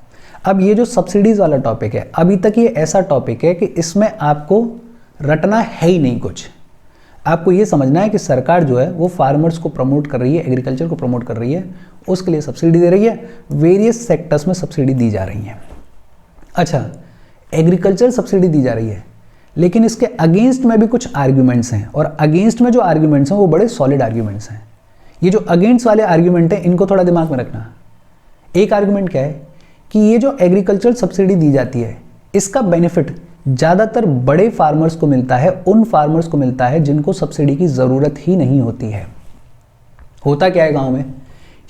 अब ये जो सब्सिडीज़ वाला टॉपिक है, अभी तक ये ऐसा टॉपिक है कि इसमें आपको रटना है ही नहीं कुछ। आपको ये समझना है कि सरकार जो है वो फार्मर्स को प्रमोट कर रही है, एग्रीकल्चर को प्रमोट कर रही है, उसके लिए सब्सिडी दे रही है। वेरियस सेक्टर्स में सब्सिडी दी जा रही है। अच्छा, एग्रीकल्चर सब्सिडी दी जा रही है, लेकिन इसके अगेंस्ट में भी कुछ आर्ग्यूमेंट्स हैं, और अगेंस्ट में जो आर्ग्यूमेंट्स हैं वो बड़े सॉलिड आर्ग्यूमेंट्स हैं। ये जो अगेंस्ट वाले आर्ग्यूमेंट हैं इनको थोड़ा दिमाग में रखना। एक आर्ग्यूमेंट क्या है कि ये जो एग्रीकल्चर सब्सिडी दी जाती है, इसका बेनिफिट ज़्यादातर बड़े फार्मर्स को मिलता है, उन फार्मर्स को मिलता है जिनको सब्सिडी की ज़रूरत ही नहीं होती है। होता क्या है गाँव में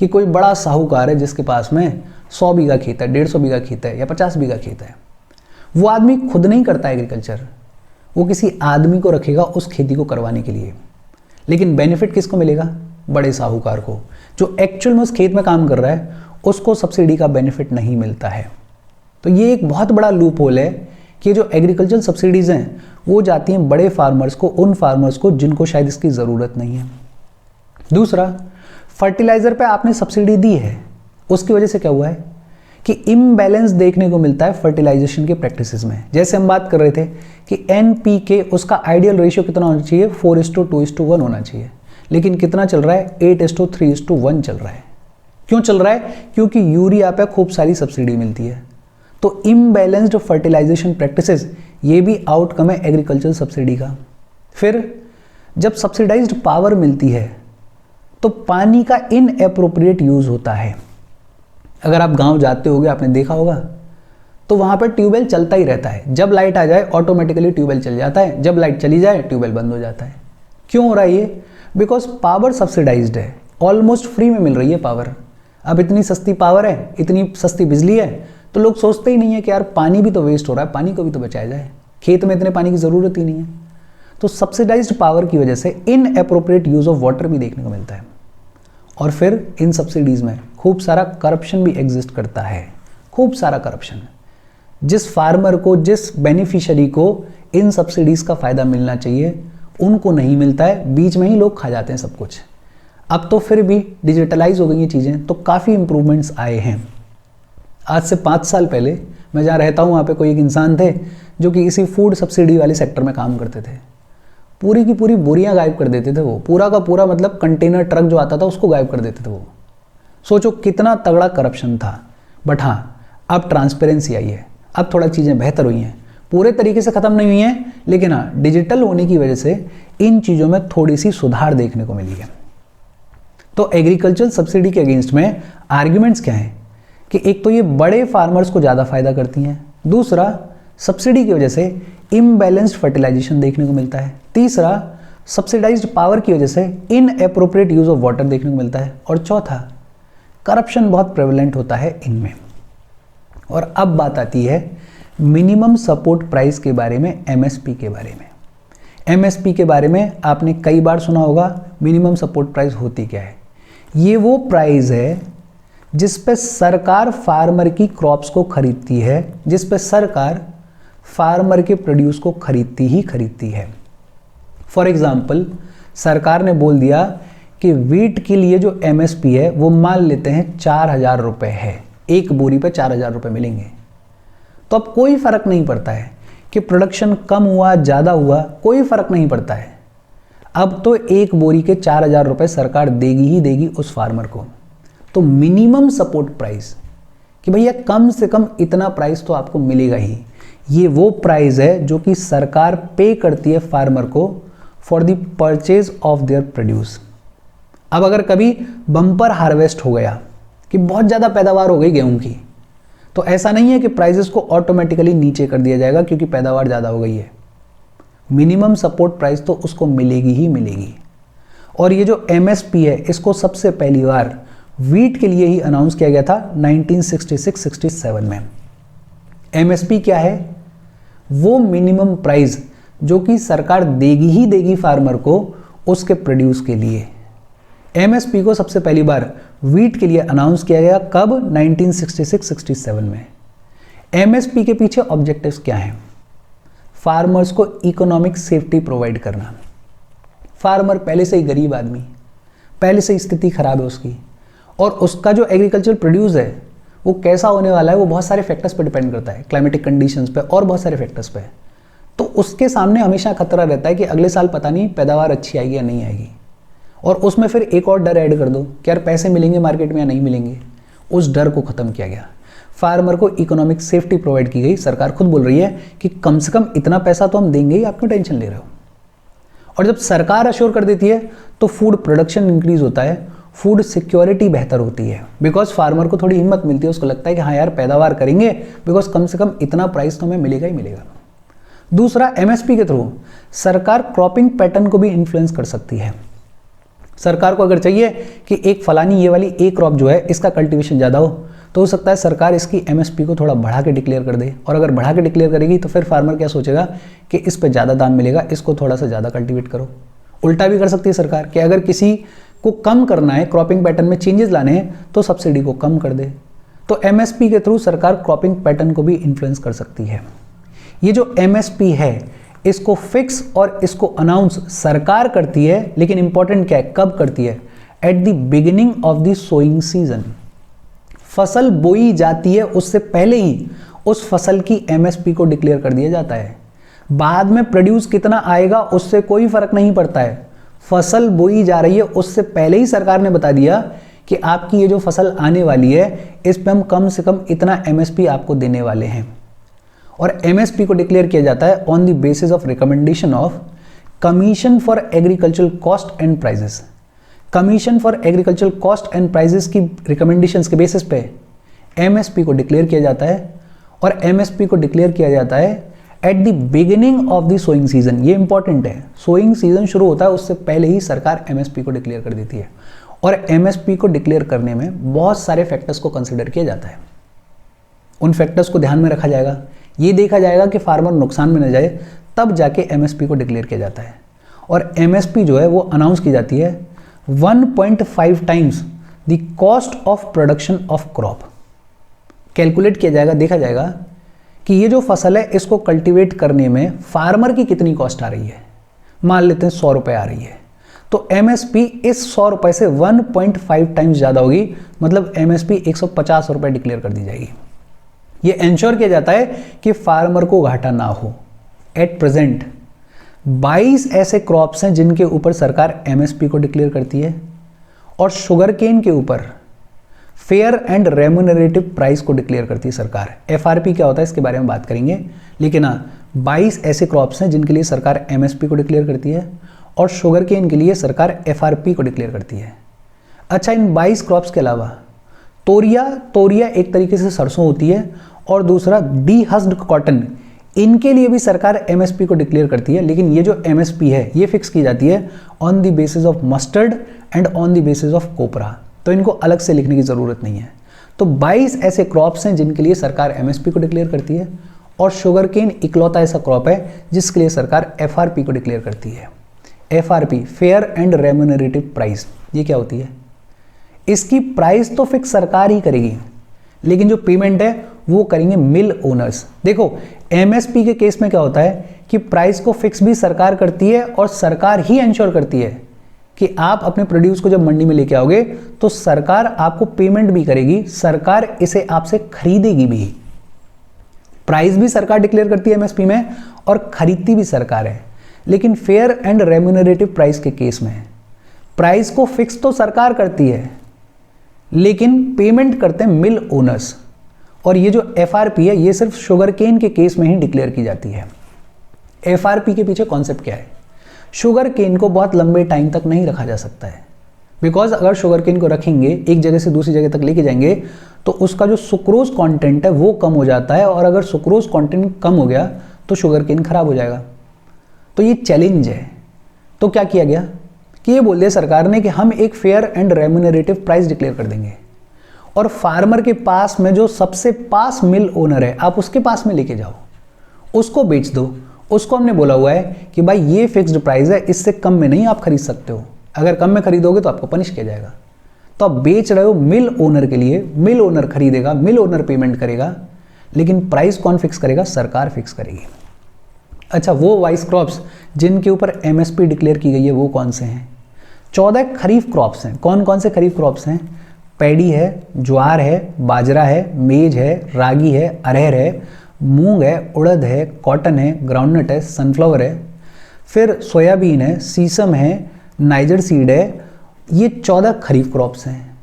कि कोई बड़ा साहूकार है जिसके पास में 100 बीघा खेत है, 150 बीघा खेत है या 50 बीघा खेत है। वो आदमी खुद नहीं करता एग्रीकल्चर, वो किसी आदमी को रखेगा उस खेती को करवाने के लिए। लेकिन बेनिफिट किसको मिलेगा? बड़े साहूकार को। जो एक्चुअल में उस खेत में काम कर रहा है उसको सब्सिडी का बेनिफिट नहीं मिलता है। तो ये एक बहुत बड़ा लूप होल है कि जो एग्रीकल्चर सब्सिडीज़ हैं वो जाती हैं बड़े फार्मर्स को, उन फार्मर्स को जिनको शायद इसकी ज़रूरत नहीं है। दूसरा, फर्टिलाइज़र पे आपने सब्सिडी दी है, उसकी वजह से क्या हुआ है कि इम्बैलेंस देखने को मिलता है फर्टिलाइजेशन के प्रैक्टिसेस में। जैसे हम बात कर रहे थे कि NPK उसका आइडियल रेशियो कितना होना चाहिए, 4:2:1 होना चाहिए, लेकिन कितना चल रहा है, 8:3:1 चल रहा है। क्यों चल रहा है? क्योंकि यूरिया पे खूब सारी सब्सिडी मिलती है। तो इम्बैलेंस्ड फर्टिलाइजेशन प्रैक्टिसेस ये भी आउटकम है एग्रीकल्चर सब्सिडी का। फिर जब सब्सिडाइज्ड पावर मिलती है तो पानी का इनएप्रोप्रिएट यूज़ होता है। अगर आप गांव जाते होगे, आपने देखा होगा, तो वहाँ पर ट्यूबवेल चलता ही रहता है। जब लाइट आ जाए ऑटोमेटिकली ट्यूबवेल चल जाता है, जब लाइट चली जाए ट्यूबवेल बंद हो जाता है। क्यों हो रहा है ये? बिकॉज पावर सब्सिडाइज्ड है, ऑलमोस्ट फ्री में मिल रही है पावर। अब इतनी सस्ती पावर है, इतनी सस्ती बिजली है, तो लोग सोचते ही नहीं है कि यार पानी भी तो वेस्ट हो रहा है, पानी को भी तो बचाया जाए। खेत में इतने पानी की ज़रूरत ही नहीं है। तो सब्सिडाइज्ड पावर की वजह से इनएप्रोप्रिएट यूज़ ऑफ वाटर भी देखने को मिलता है। और फिर इन सब्सिडीज़ में खूब सारा करप्शन भी एग्जिस्ट करता है, खूब सारा करप्शन। जिस फार्मर को, जिस बेनिफिशियरी को इन सब्सिडीज़ का फ़ायदा मिलना चाहिए उनको नहीं मिलता है, बीच में ही लोग खा जाते हैं सब कुछ। अब तो फिर भी डिजिटलाइज हो गई ये चीज़ें, तो काफ़ी इंप्रूवमेंट्स आए हैं। आज से 5 साल पहले मैं जहाँ रहता हूँ वहाँ पे कोई एक इंसान थे जो कि इसी फूड सब्सिडी वाले सेक्टर में काम करते थे। पूरी की पूरी बोरियाँ गायब कर देते थे वो, पूरा का पूरा मतलब कंटेनर ट्रक जो आता था उसको गायब कर देते थे वो। सोचो कितना तगड़ा करप्शन था। बट हाँ, अब ट्रांसपेरेंसी आई है, अब थोड़ा चीज़ें बेहतर हुई हैं, पूरे तरीके से ख़त्म नहीं हुई हैं, लेकिन हाँ डिजिटल होने की वजह से इन चीज़ों में थोड़ी सी सुधार देखने को मिली है। तो एग्रीकल्चरल सब्सिडी के अगेंस्ट में आर्ग्यूमेंट्स क्या हैं कि एक तो ये बड़े फार्मर्स को ज़्यादा फायदा करती हैं, दूसरा सब्सिडी की वजह से इम्बैलेंस्ड फर्टिलाइजेशन देखने को मिलता है, तीसरा सब्सिडाइज्ड पावर की वजह से इनएप्रोप्रिएट यूज़ ऑफ वाटर देखने को मिलता है, और चौथा करप्शन बहुत प्रेवलेंट होता है इनमें। और अब बात आती है मिनिमम सपोर्ट प्राइस के बारे में, एमएसपी के बारे में। एमएसपी के बारे में आपने कई बार सुना होगा। मिनिमम सपोर्ट प्राइस होती क्या है? ये वो प्राइस है जिस पे सरकार फार्मर की क्रॉप्स को खरीदती है, जिस पे सरकार फार्मर के प्रोड्यूस को खरीदती है। फॉर एग्जाम्पल, सरकार ने बोल दिया कि वीट के लिए जो एमएसपी है वो मान लेते हैं 4,000 रुपये है, एक बोरी पे 4,000 रुपये मिलेंगे। तो अब कोई फ़र्क नहीं पड़ता है कि प्रोडक्शन कम हुआ ज़्यादा हुआ, कोई फ़र्क नहीं पड़ता है। अब तो एक बोरी के 4,000 रुपये सरकार देगी ही देगी उस फार्मर को। तो मिनिमम सपोर्ट प्राइस कि भैया कम से कम इतना प्राइस तो आपको मिलेगा ही, ये वो प्राइस है जो कि सरकार पे करती है फार्मर को for the purchase of their produce. अब अगर कभी बम्पर हार्वेस्ट हो गया कि बहुत ज़्यादा पैदावार हो गई गेहूं की, तो ऐसा नहीं है कि प्राइसेस को ऑटोमेटिकली नीचे कर दिया जाएगा क्योंकि पैदावार ज़्यादा हो गई है। मिनिमम सपोर्ट प्राइस तो उसको मिलेगी ही मिलेगी। और ये जो एमएसपी है इसको सबसे पहली बार वीट के लिए ही अनाउंस किया गया था 1966-67 में। एमएसपी क्या है? वो मिनिमम प्राइस जो कि सरकार देगी ही देगी फार्मर को उसके प्रोड्यूस के लिए। एमएसपी को सबसे पहली बार वीट के लिए अनाउंस किया गया कब? 1966-67 में। एमएसपी के पीछे ऑब्जेक्टिव्स क्या हैं? फार्मर्स को इकोनॉमिक सेफ्टी प्रोवाइड करना। फार्मर पहले से ही गरीब आदमी, पहले से ही स्थिति खराब है उसकी, और उसका जो एग्रीकल्चर प्रोड्यूस है वो कैसा होने वाला है वो बहुत सारे फैक्टर्स पर डिपेंड करता है, क्लाइमेटिक कंडीशंस पे और बहुत सारे फैक्टर्स पे। तो उसके सामने हमेशा खतरा रहता है कि अगले साल पता नहीं पैदावार अच्छी आएगी या नहीं आएगी। और उसमें फिर एक और डर ऐड कर दो कि यार पैसे मिलेंगे मार्केट में या नहीं मिलेंगे। उस डर को ख़त्म किया गया, फार्मर को इकोनॉमिक सेफ्टी प्रोवाइड की गई। सरकार खुद बोल रही है कि कम से कम इतना पैसा तो हम देंगे ही, आप क्यों टेंशन ले रहे हो। और जब सरकार अश्योर कर देती है तो फूड प्रोडक्शन इंक्रीज होता है, फूड सिक्योरिटी बेहतर होती है, बिकॉज फार्मर को थोड़ी हिम्मत मिलती है, उसको लगता है कि हाँ यार पैदावार करेंगे बिकॉज कम से कम इतना प्राइस तो हमें मिलेगा ही मिलेगा। दूसरा, एमएसपी के थ्रू सरकार क्रॉपिंग पैटर्न को भी इन्फ्लुएंस कर सकती है। सरकार को अगर चाहिए कि एक फलानी ये वाली एक क्रॉप जो है इसका कल्टीवेशन ज़्यादा हो सकता है सरकार इसकी एमएसपी को थोड़ा बढ़ा के डिक्लेयर कर दे। और अगर बढ़ा के डिक्लेयर करेगी तो फिर फार्मर क्या सोचेगा कि इस पे ज़्यादा दाम मिलेगा, इसको थोड़ा सा ज़्यादा कल्टीवेट करो। उल्टा भी कर सकती है सरकार कि अगर किसी को कम करना है, क्रॉपिंग पैटर्न में चेंजेस लाने हैं, तो सब्सिडी को कम कर दे। तो एमएसपी के थ्रू सरकार क्रॉपिंग पैटर्न को भी इन्फ्लुएंस कर सकती है। ये जो एमएसपी है इसको फिक्स और इसको अनाउंस सरकार करती है, लेकिन इंपॉर्टेंट क्या है, कब करती है? At the beginning of the sowing season. फसल बोई जाती है उससे पहले ही उस फसल की एमएसपी को डिक्लेयर कर दिया जाता है। बाद में प्रोड्यूस कितना आएगा उससे कोई फर्क नहीं पड़ता है। फसल बोई जा रही है उससे पहले ही सरकार ने बता दिया कि आपकी ये जो फसल आने वाली है इस पे हम कम से कम इतना एमएसपी आपको देने वाले हैं। और एमएसपी को डिक्लेयर किया जाता है on the basis of recommendation of commission for agricultural cost and prices. Commission for agricultural cost and prices की रिकमेंडेशंस के बेसिस पे एमएसपी को डिक्लेयर किया जाता है। और एमएसपी को डिक्लेयर किया जाता है at the beginning of the sowing season. ये इंपॉर्टेंट है, सोइंग सीजन शुरू होता है उससे पहले ही सरकार एमएसपी को डिक्लेयर कर देती है। और एमएसपी को डिक्लेयर करने में बहुत सारे फैक्टर्स को कंसिडर किया जाता है। उन फैक्टर्स को ध्यान में रखा जाएगा, ये देखा जाएगा कि फार्मर नुकसान में न जाए, तब जाके एमएसपी को डिक्लेयर किया जाता है। और एमएसपी जो है वो अनाउंस की जाती है 1.5 times the cost of production of crop. Calculate किया जाएगा, देखा जाएगा कि ये जो फसल है इसको कल्टीवेट करने में फार्मर की कितनी कॉस्ट आ रही है। मान लेते हैं 100 रुपये आ रही है, तो एमएसपी इस 100 रुपये से 1.5 टाइम्स ज़्यादा होगी, मतलब एमएसपी 150 रुपये डिक्लेयर कर दी जाएगी। ये इंश्योर किया जाता है कि फार्मर को घाटा ना हो। एट प्रेजेंट 22 ऐसे क्रॉप्स हैं जिनके ऊपर सरकार एमएसपी को डिक्लेयर करती है, और शुगर केन के ऊपर फेयर एंड रेम्यूनरेटिव प्राइस को डिक्लेयर करती है सरकार। एफआरपी क्या होता है इसके बारे में बात करेंगे, लेकिन हाँ 22 ऐसे क्रॉप्स हैं जिनके लिए सरकार एमएसपी को डिक्लेयर करती है, और शुगर केन के लिए सरकार एफआरपी को डिक्लेयर करती है। अच्छा, इन 22 क्रॉप्स के अलावा तोरिया एक तरीके से सरसों होती है, और दूसरा डीहस्क्ड कॉटन, इनके लिए भी सरकार एमएसपी को डिक्लेयर करती है। लेकिन ये जो एमएसपी है ये फिक्स की जाती है on the basis of mustard and on the basis of copra, तो इनको अलग से लिखने की ज़रूरत नहीं है। तो 22 ऐसे क्रॉप्स हैं जिनके लिए सरकार एमएसपी को डिक्लेयर करती है, और शुगर केन इकलौता ऐसा क्रॉप है जिसके लिए सरकार एफआरपी को डिक्लेयर करती है। FRP, fair and remunerative price, ये क्या होती है? इसकी प्राइस तो फिक्स सरकार ही करेगी, लेकिन जो पेमेंट है वो करेंगे मिल ओनर्स। देखो एमएसपी के केस में क्या होता है कि प्राइस को फिक्स भी सरकार करती है, और सरकार ही इंश्योर करती है कि आप अपने प्रोड्यूस को जब मंडी में लेके आओगे तो सरकार आपको पेमेंट भी करेगी, सरकार इसे आपसे खरीदेगी भी। प्राइस भी सरकार डिक्लेयर करती है एमएसपी में, और खरीदती भी सरकार है। लेकिन फेयर एंड रेम्यूनरेटिव प्राइस के केस में प्राइस को फिक्स तो सरकार करती है, लेकिन पेमेंट करते हैं मिल ओनर्स। और ये जो एफआरपी है ये सिर्फ शुगर केन के केस में ही डिक्लेयर की जाती है। एफआरपी के पीछे कॉन्सेप्ट क्या है? शुगर केन को बहुत लंबे टाइम तक नहीं रखा जा सकता है, बिकॉज अगर शुगर केन को रखेंगे, एक जगह से दूसरी जगह तक लेके जाएंगे, तो उसका जो सुक्रोज कंटेंट है वो कम हो जाता है, और अगर सुक्रोज कंटेंट कम हो गया तो शुगर केन खराब हो जाएगा। तो ये चैलेंज है। तो क्या किया गया कि ये बोल दिया सरकार ने कि हम एक fair and remunerative price declare कर देंगे, और फार्मर के पास में जो सबसे पास मिल ओनर है आप उसके पास में लेके जाओ, उसको बेच दो। उसको हमने बोला हुआ है कि भाई ये फिक्स्ड प्राइस है, इससे कम में नहीं आप खरीद सकते हो, अगर कम में खरीदोगे तो आपको पनिश किया जाएगा। तो आप बेच रहे हो मिल ओनर के लिए, मिल ओनर खरीदेगा, मिल ओनर पेमेंट करेगा, लेकिन प्राइस कौन फिक्स करेगा? सरकार फिक्स करेगी। अच्छा, वो 22 क्रॉप्स जिनके ऊपर एमएसपी डिक्लेयर की गई है वो कौन से हैं? 14 खरीफ क्रॉप्स हैं। कौन कौन से खरीफ क्रॉप्स हैं? पैडी है, ज्वार है, बाजरा है, मेज है, रागी है, अरहर है, मूंग है, उड़द है, कॉटन है, ग्राउंडनट है, सनफ्लावर है, फिर सोयाबीन है, सीसम है, नाइजर सीड है। ये 14 खरीफ क्रॉप्स हैं।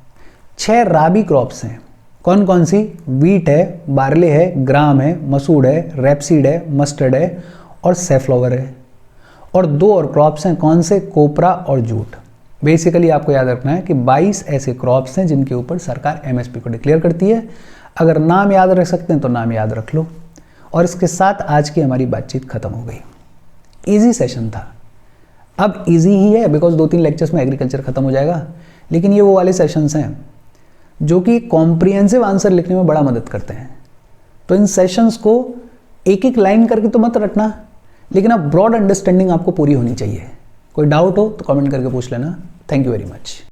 6 राबी क्रॉप्स हैं। कौन कौन सी? वीट है, बार्ले है, ग्राम है, मसूर है, रैपसीड है, मस्टर्ड है, और सेफ्लावर है। और 2 और क्रॉप्स हैं। कौन से? कोपरा और जूट। बेसिकली आपको याद रखना है कि 22 ऐसे क्रॉप्स हैं जिनके ऊपर सरकार एमएसपी को डिक्लेयर करती है। अगर नाम याद रख सकते हैं तो नाम याद रख लो। और इसके साथ आज की हमारी बातचीत खत्म हो गई। इजी सेशन था, अब इजी ही है बिकॉज 2-3 लेक्चर्स में एग्रीकल्चर खत्म हो जाएगा, लेकिन ये वो वाले सेशंस हैं जो कि कॉम्प्रिहेंसिव आंसर लिखने में बड़ा मदद करते हैं। तो इन सेशंस को एक एक लाइन करके तो मत रटना, लेकिन अब ब्रॉड अंडरस्टैंडिंग आपको पूरी होनी चाहिए। कोई डाउट हो तो कमेंट करके पूछ लेना। Thank you very much.